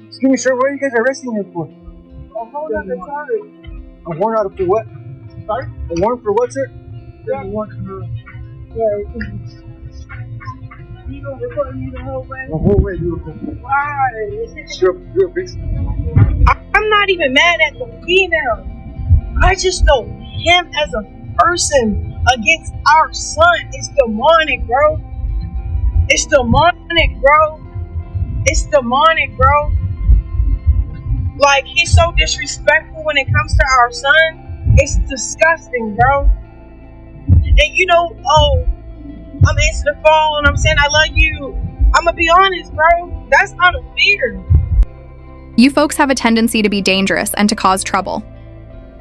Excuse me, sir, what are you guys arresting him for? A warrant out for what? Sorry? A warrant for what, sir? Yeah. You gonna report me the whole way? The whole way, beautiful. Why? You're a bitch. I'm not even mad at the female. I just know him as a person against our son. It's demonic, bro. It's demonic, bro. It's demonic, bro. Like, he's so disrespectful when it comes to our son. It's disgusting, bro. And you know, I'm answering the phone and I'm saying I love you. I'm gonna be honest, bro. That's not a fear. You folks have a tendency to be dangerous and to cause trouble.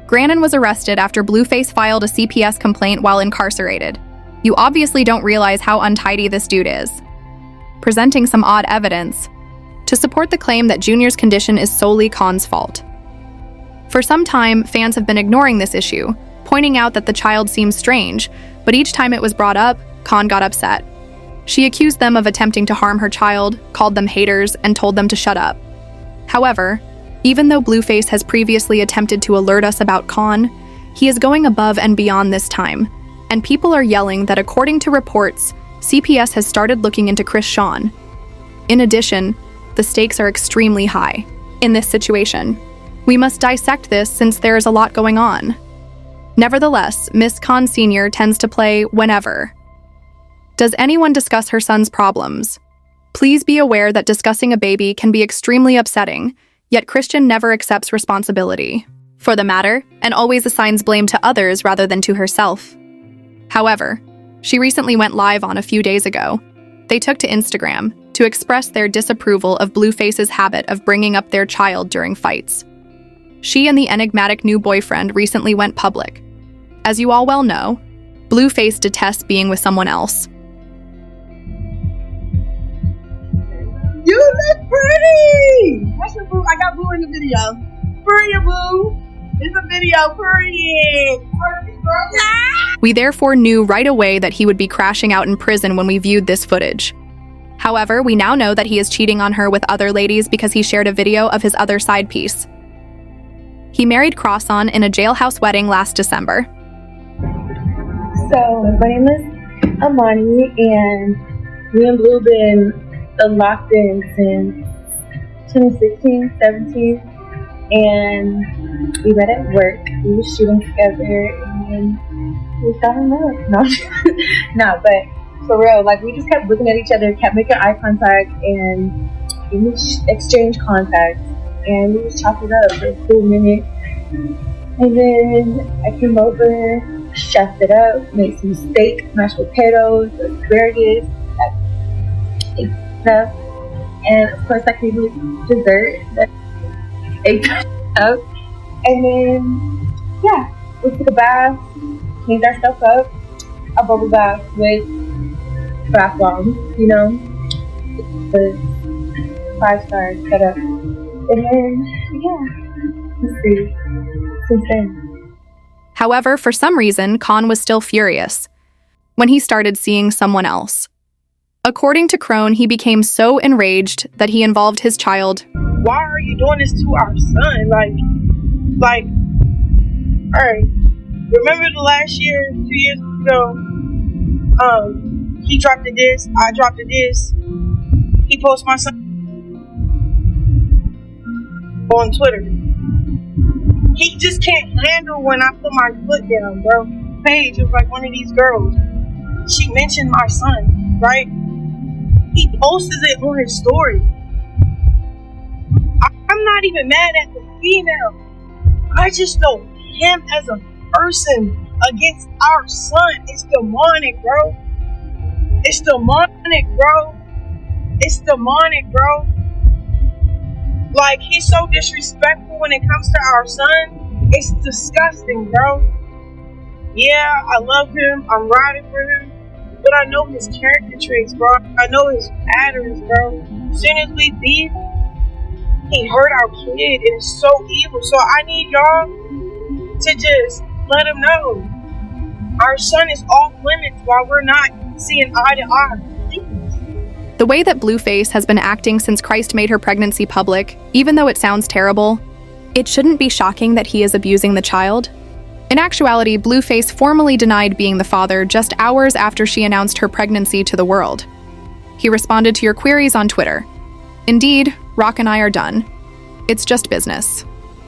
Grannon was arrested after Blueface filed a CPS complaint while incarcerated. You obviously don't realize how untidy this dude is. Presenting some odd evidence to support the claim that Junior's condition is solely Khan's fault. For some time, fans have been ignoring this issue, pointing out that the child seems strange, but each time it was brought up, Khan got upset. She accused them of attempting to harm her child, called them haters, and told them to shut up. However, even though Blueface has previously attempted to alert us about Khan, he is going above and beyond this time, and people are yelling that according to reports, CPS has started looking into Chrisean. In addition, the stakes are extremely high in this situation. We must dissect this since there is a lot going on. Nevertheless, Miss Khan Sr. tends to play whenever. Does anyone discuss her son's problems? Please be aware that discussing a baby can be extremely upsetting, yet Chrisean never accepts responsibility for the matter and always assigns blame to others rather than to herself. However, she recently went live on a few days ago. They took to Instagram to express their disapproval of Blueface's habit of bringing up their child during fights. She and the enigmatic new boyfriend recently went public. As you all well know, Blueface detests being with someone else. You look pretty! That's your boo. I got boo in the video. Period, boo. It's a video, period. We therefore knew right away that he would be crashing out in prison when we viewed this footage. However, we now know that he is cheating on her with other ladies because he shared a video of his other side piece. He married Chrisean in a jailhouse wedding last December. So, my name is Amani, and me and Blue been locked in since 2016, 17, and we met at work. We were shooting together, and we fell in love. No, no, but for real, like, we just kept looking at each other, kept making eye contact, and we exchanged contacts, and we just chopped it up for a full minute. And then I came over, chefed it up, made some steak, mashed potatoes, asparagus, stuff, and of course I came with dessert that ate up. And then we took a bath, cleaned our stuff up, a bubble bath with bath bombs, you know, the 5-star setup. And then let's see, since then. However, for some reason, Khan was still furious when he started seeing someone else. According to Crone, he became so enraged that he involved his child. Why are you doing this to our son? Like, alright, remember the last year, 2 years ago, he dropped a diss, I dropped a diss, he posted my son on Twitter. He just can't handle when I put my foot down, bro. Paige was like one of these girls. She mentioned my son, right? He posted it on his story. I'm not even mad at the female. I just know him as a person against our son. It's demonic, bro. It's demonic, bro. It's demonic, bro. Like, he's so disrespectful when it comes to our son. It's disgusting, bro. Yeah, I love him. I'm riding for him. But I know his character traits, bro. I know his patterns, bro. As soon as we beef, he hurt our kid. And it's so evil. So I need y'all to just let him know our son is off limits while we're not seeing eye to eye. The way that Blueface has been acting since Christ made her pregnancy public, even though it sounds terrible, it shouldn't be shocking that he is abusing the child. In actuality, Blueface formally denied being the father just hours after she announced her pregnancy to the world. He responded to your queries on Twitter. Indeed, Rock and I are done. It's just business.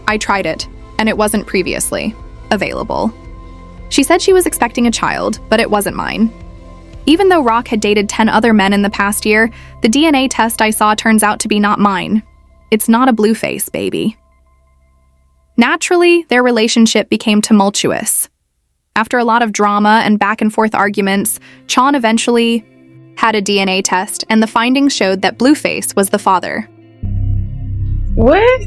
I tried it, and it wasn't previously available. She said she was expecting a child, but it wasn't mine. Even though Rock had dated 10 other men in the past year, the DNA test I saw turns out to be not mine. It's not a Blueface, baby. Naturally, their relationship became tumultuous. After a lot of drama and back-and-forth arguments, Chon eventually had a DNA test, and the findings showed that Blueface was the father. What?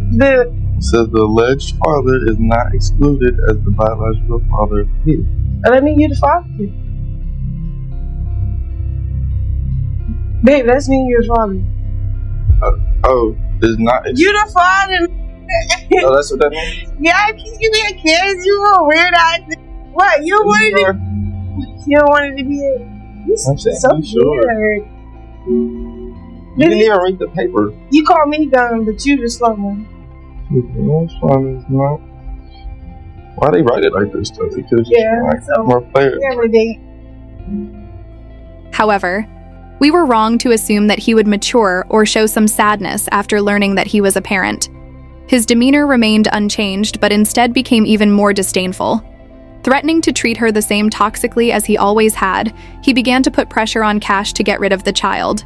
Says the alleged father is not excluded as the biological father of the kid. Let me you the father. Babe, that's me, you're the father. Is not. You the father. Oh, that's what that means. Yeah, you be a kid. You a weird ass. What? You wanted Sure. You don't want it to be a. I'm saying, So you sure? weird. You didn't even read the paper. You call me dumb, but you the slow one. That's fine, it's not. Why they write it like this though? Because Yeah, like so more players. every day. However, we were wrong to assume that he would mature or show some sadness after learning that he was a parent. His demeanor remained unchanged, but instead became even more disdainful. Threatening to treat her the same toxically as he always had, he began to put pressure on Cash to get rid of the child.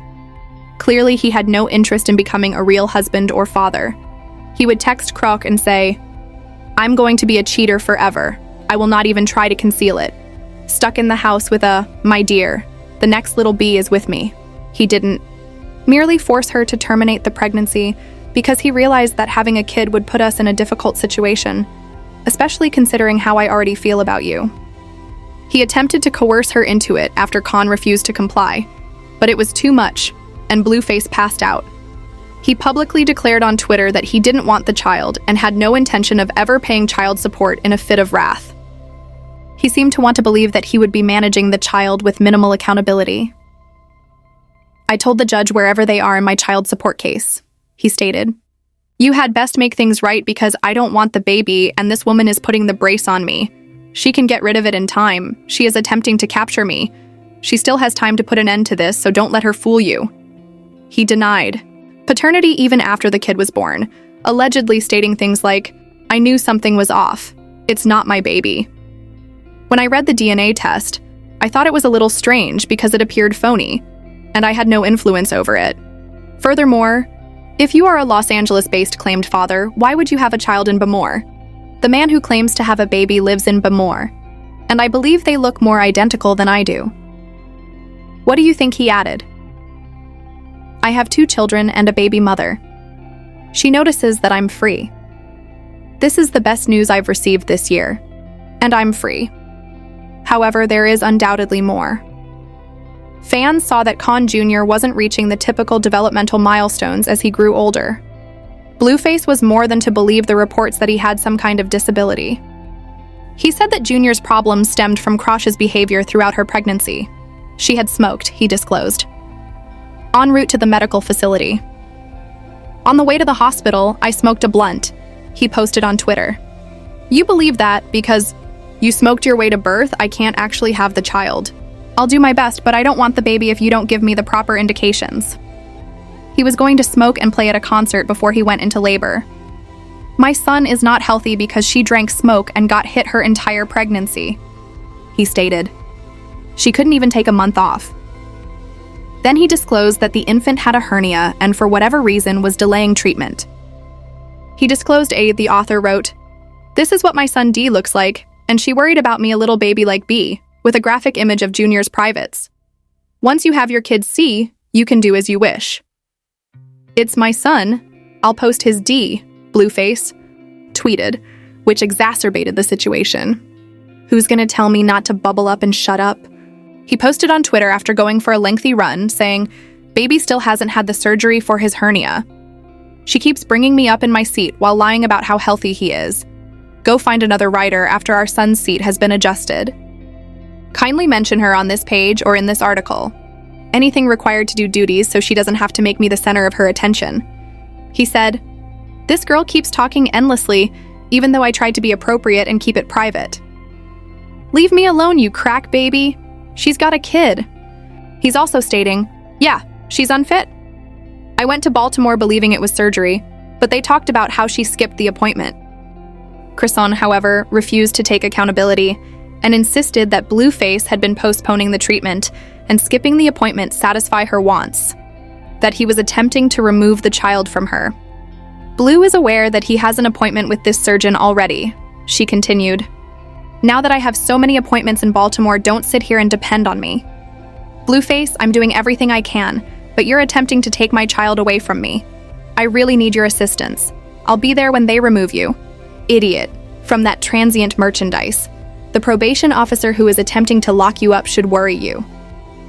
Clearly, he had no interest in becoming a real husband or father. He would text Croc and say, "I'm going to be a cheater forever. I will not even try to conceal it." Stuck in the house with a, "My dear, the next little bee is with me." He didn't merely force her to terminate the pregnancy because he realized that having a kid would put us in a difficult situation, especially considering how I already feel about you. He attempted to coerce her into it after Khan refused to comply, but it was too much, and Blueface passed out. He publicly declared on Twitter that he didn't want the child and had no intention of ever paying child support in a fit of wrath. He seemed to want to believe that he would be managing the child with minimal accountability. "I told the judge wherever they are in my child support case," he stated. "You had best make things right because I don't want the baby and this woman is putting the brace on me. She can get rid of it in time. She is attempting to capture me. She still has time to put an end to this, so don't let her fool you." He denied paternity even after the kid was born, allegedly stating things like, "I knew something was off. It's not my baby." When I read the DNA test, I thought it was a little strange because it appeared phony, and I had no influence over it. Furthermore, if you are a Los Angeles-based claimed father, why would you have a child in Bamor? The man who claims to have a baby lives in Bamor, and I believe they look more identical than I do. What do you think he added? "I have 2 children and a baby mother. She notices that I'm free. This is the best news I've received this year, and I'm free. However, there is undoubtedly more." Fans saw that Khan Jr. wasn't reaching the typical developmental milestones as he grew older. Blueface was more than to believe the reports that he had some kind of disability. He said that Junior's problems stemmed from Krosh's behavior throughout her pregnancy. She had smoked, he disclosed. En route to the medical facility. "On the way to the hospital, I smoked a blunt," he posted on Twitter. "You believe that because you smoked your way to birth, I can't actually have the child. I'll do my best, but I don't want the baby if you don't give me the proper indications." He was going to smoke and play at a concert before he went into labor. "My son is not healthy because she drank smoke and got hit her entire pregnancy," he stated. She couldn't even take a month off. Then he disclosed that the infant had a hernia and for whatever reason was delaying treatment. He disclosed the author wrote, "This is what my son D looks like, and she worried about me a little baby like B, with a graphic image of Junior's privates. Once you have your kid C, you can do as you wish. It's my son. I'll post his D," Blueface tweeted, which exacerbated the situation. "Who's gonna tell me not to bubble up and shut up?" He posted on Twitter after going for a lengthy run, saying, "Baby still hasn't had the surgery for his hernia. She keeps bringing me up in my seat while lying about how healthy he is. Go find another rider after our son's seat has been adjusted." Kindly mention her on this page or in this article. Anything required to do duties so she doesn't have to make me the center of her attention. He said, "This girl keeps talking endlessly, even though I tried to be appropriate and keep it private. Leave me alone, you crack baby. She's got a kid." He's also stating, "Yeah, she's unfit. I went to Baltimore believing it was surgery, but they talked about how she skipped the appointment." Chrisean, however, refused to take accountability and insisted that Blueface had been postponing the treatment and skipping the appointment satisfy her wants, that he was attempting to remove the child from her. "Blue is aware that he has an appointment with this surgeon already," she continued. "Now that I have so many appointments in Baltimore, don't sit here and depend on me. Blueface, I'm doing everything I can, but you're attempting to take my child away from me. I really need your assistance. I'll be there when they remove you. Idiot. From that transient merchandise. The probation officer who is attempting to lock you up should worry you."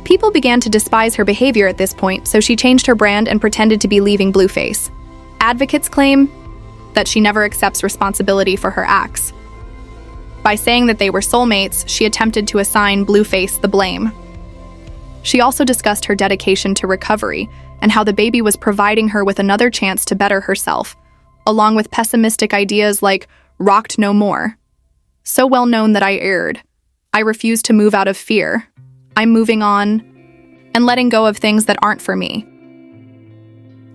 People began to despise her behavior at this point, so she changed her brand and pretended to be leaving Blueface. Advocates claim that she never accepts responsibility for her acts. By saying that they were soulmates, she attempted to assign Blueface the blame. She also discussed her dedication to recovery and how the baby was providing her with another chance to better herself, along with pessimistic ideas like "rocked no more." "So well known that I erred. I refuse to move out of fear. I'm moving on and letting go of things that aren't for me.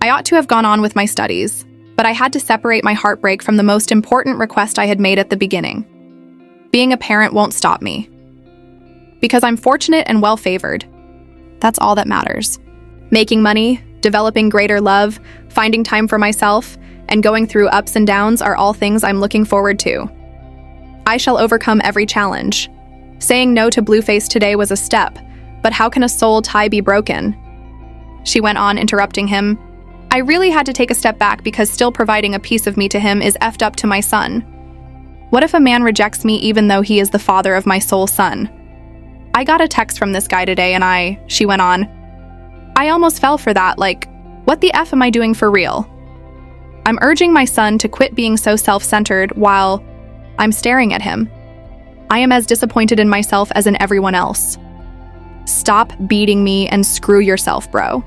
I ought to have gone on with my studies, but I had to separate my heartbreak from the most important request I had made at the beginning. Being a parent won't stop me. Because I'm fortunate and well-favored. That's all that matters. Making money, developing greater love, finding time for myself, and going through ups and downs are all things I'm looking forward to. I shall overcome every challenge. Saying no to Blueface today was a step, but how can a soul tie be broken?" She went on, interrupting him. "I really had to take a step back because still providing a piece of me to him is effed up to my son. What if a man rejects me even though he is the father of my soul son? I got a text from this guy today and she went on, I almost fell for that, like, what the F am I doing for real? I'm urging my son to quit being so self-centered while I'm staring at him. I am as disappointed in myself as in everyone else. Stop beating me and screw yourself, bro."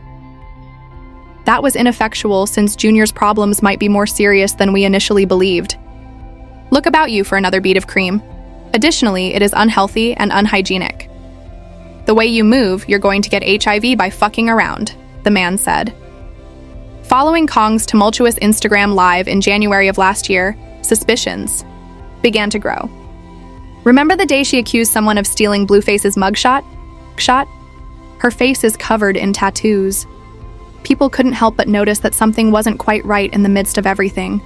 That was ineffectual since Junior's problems might be more serious than we initially believed. Look about you for another bead of cream. Additionally, it is unhealthy and unhygienic. The way you move, you're going to get HIV by fucking around, the man said. Following Kong's tumultuous Instagram live in January of last year, suspicions began to grow. Remember the day she accused someone of stealing Blueface's mugshot? Her face is covered in tattoos. People couldn't help but notice that something wasn't quite right in the midst of everything.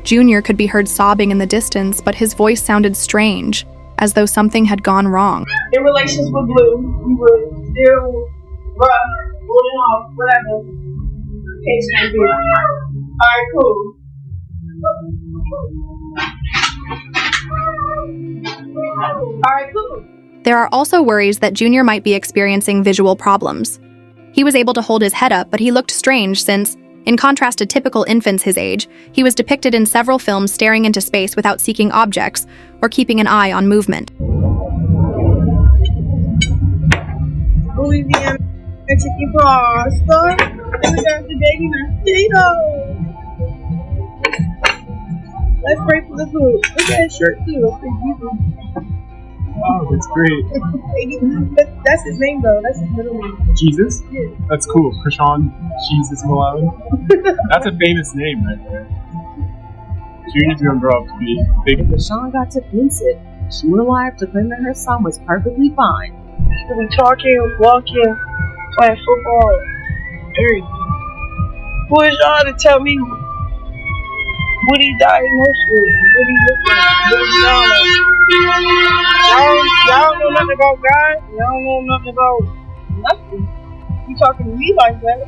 Junior could be heard sobbing in the distance, but his voice sounded strange, as though something had gone wrong. In relations with Blue, we were still rough, holding off, whatever. Case may be. Alright, cool. Alright, cool. There are also worries that Junior might be experiencing visual problems. He was able to hold his head up, but he looked strange since, in contrast to typical infants his age, he was depicted in several films staring into space without seeking objects or keeping an eye on movement. Louisiana chicken pasta. We got the baby mosquito. Let's pray for the food. Look at his shirt too. That's pretty beautiful. Oh, that's great. That's his name though. That's his middle name. Jesus? Yeah. That's cool. Chrisean Jesus Malone. That's a famous name right there. Junior's gonna grow up to be big. Chrisean got defensive. She went live to claim that her son was perfectly fine. He could be talking, walking, playing football, everything. Who is y'all to tell me what he diagnosed with, what he looked like, what he sound like? Y'all don't know nothing about God. Y'all don't know nothing about nothing. You talking to me like that?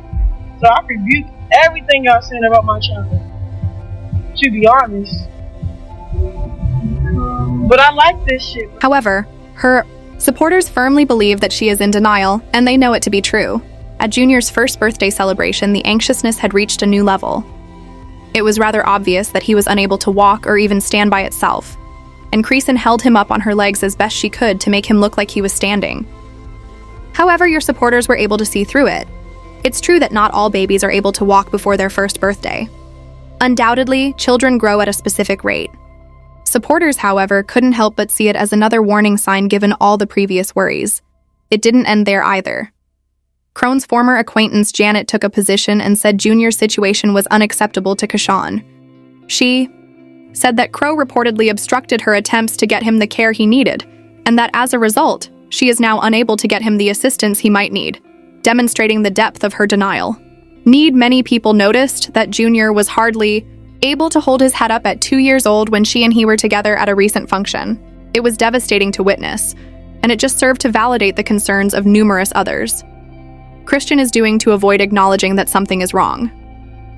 So I rebuke everything y'all saying about my child. To be honest. But I like this shit. However, her supporters firmly believe that she is in denial, and they know it to be true. At Junior's first birthday celebration, the anxiousness had reached a new level. It was rather obvious that he was unable to walk or even stand by itself. and Chrisean held him up on her legs as best she could to make him look like he was standing. However, your supporters were able to see through it. It's true that not all babies are able to walk before their first birthday. Undoubtedly, children grow at a specific rate. Supporters, however, couldn't help but see it as another warning sign given all the previous worries. It didn't end there either. Crone's former acquaintance Janet took a position and said Junior's situation was unacceptable to Chrisean. She said that Crow reportedly obstructed her attempts to get him the care he needed, and that as a result, she is now unable to get him the assistance he might need, demonstrating the depth of her denial. Many people noticed that Junior was hardly able to hold his head up at 2 years old when she and he were together at a recent function. It was devastating to witness, and it just served to validate the concerns of numerous others. Chrisean is doing to avoid acknowledging that something is wrong.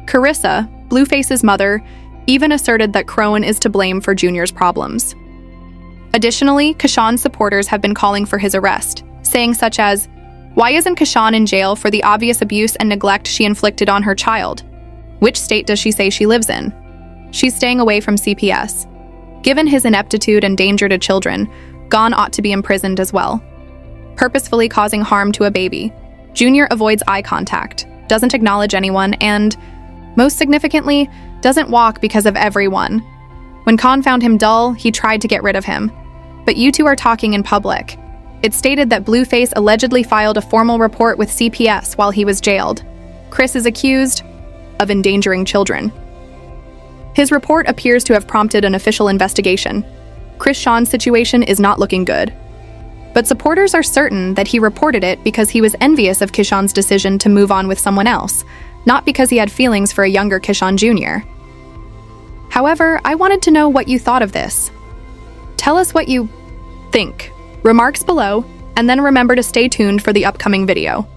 Carissa, Blueface's mother, even asserted that Crowan is to blame for Junior's problems. Additionally, Chrisean's supporters have been calling for his arrest, saying such as, "Why isn't Chrisean in jail for the obvious abuse and neglect she inflicted on her child? Which state does she say she lives in? She's staying away from CPS. Given his ineptitude and danger to children, Gon ought to be imprisoned as well. Purposefully causing harm to a baby. Junior avoids eye contact, doesn't acknowledge anyone, and, most significantly, doesn't walk because of everyone. When Khan found him dull, he tried to get rid of him. But you two are talking in public. It's stated that Blueface allegedly filed a formal report with CPS while he was jailed. Chris is accused of endangering children. His report appears to have prompted an official investigation. Chrisean's situation is not looking good. But supporters are certain that he reported it because he was envious of Chrisean's decision to move on with someone else, not because he had feelings for a younger Chrisean Jr. However, I wanted to know what you thought of this. Tell us what you think. Remarks below, and then remember to stay tuned for the upcoming video.